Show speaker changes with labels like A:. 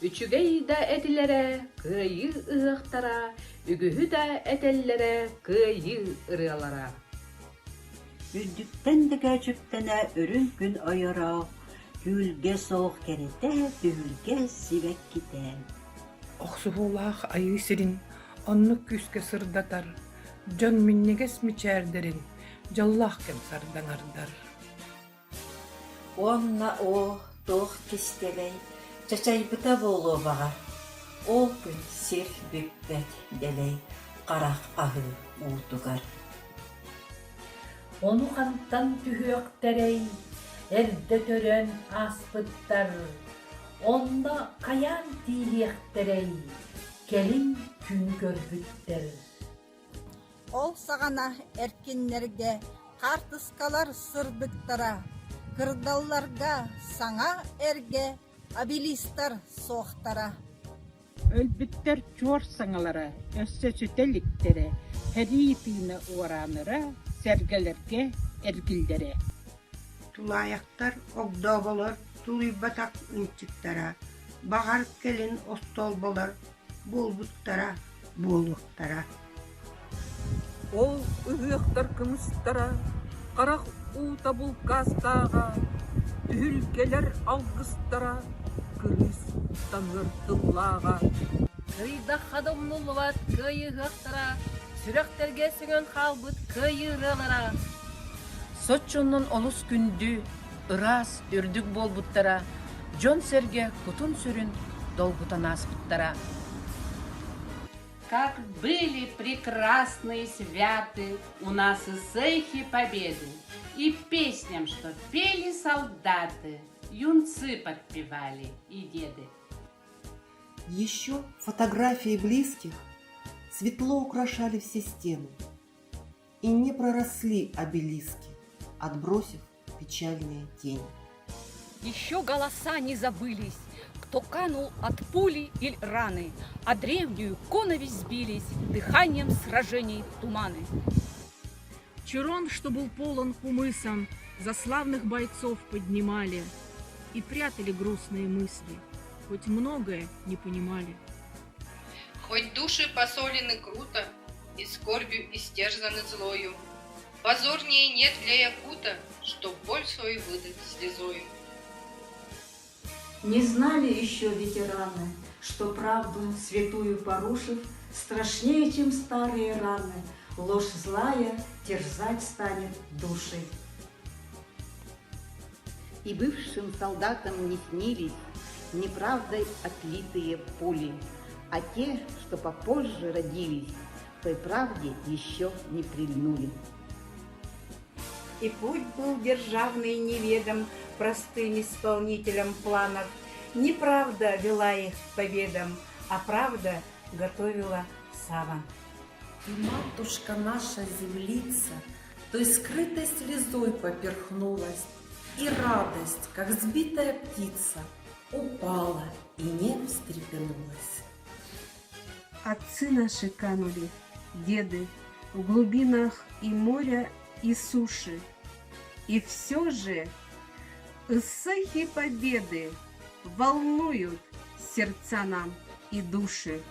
A: Üçügey de edilere kıyı ığıktara, ügühü de edellere kıyı ırıalara.
B: Üldükten de gerçektene örün gün ayara, gülge soğuk kerete, dühülge sivek gide.
C: Оксуһуулаах айыы сирин, оннук күскө сырдатар, дьон миннигес мичээрдерин, жаллаах кем сардаҥардар.
B: Онна о тоқ кистебей, чачайбыта болу баға. Ол күн сер бүкпәт делей, қарақ ағы уутугар.
D: Onu kantan tühüökterey, erde törön aspıttar. Onda kayan tiyekterey, kelin gün görgütter.
E: Ол сағана әркенлерге қартысқалар сырдықтара, кырдалларға саңа әрге обелистар соқтара.
F: Өлбүттер чор саңалара, өссө сүтеликтере, хәрипине уараныра, сәргелерге эргилдере.
G: Тулаяқтар огдо болар, тулуйбатак үнчіктара, бағар келін остол болар, болбуттара, болуқтара.
H: Ол ыһыахтар кымыстара, қарақ ута булкастаға, үһүлгелер алгыстара, кырыс таңыр тыллаға.
A: Кыйда хадымнулуат кıyı ığıktara, сүрөктерге сүңөн халбыт кıyı ыралара. Соччоннон олус күндү, ырас үрдүк болбуттара, жон серге кутун сүрүн долгутан аспыттара. Как были прекрасны и святы у нас и сейхи победы, и песням, что пели солдаты, юнцы подпевали и деды.
I: Еще фотографии близких светло украшали все стены, и не проросли обелиски, отбросив печальные тени.
J: Еще голоса не забылись, кто канул от пули или раны, а древнюю коновесь сбились дыханием сражений туманы.
K: Чурон, что был полон кумысом, за славных бойцов поднимали и прятали грустные мысли, хоть многое не понимали.
L: Хоть души посолены круто и скорбью истерзаны злою, позорнее нет для якута, что боль свою выдать слезою.
D: Не знали еще ветераны, что правду святую порушив, страшнее, чем старые раны, ложь злая терзать станет души.
M: И бывшим солдатам не снились неправдой отлитые пули, а те, что попозже родились, той правде еще не прильнули.
N: И путь был державный неведом простым исполнителям планов. Не правда вела их к победам, а правда готовила саван.
O: И матушка наша землица той скрытой слезой поперхнулась, и радость, как сбитая птица, упала и не встрепенулась.
P: Отцы наши канули, деды, в глубинах и моря, и суши. И все же эссехи победы волнуют сердца нам и души.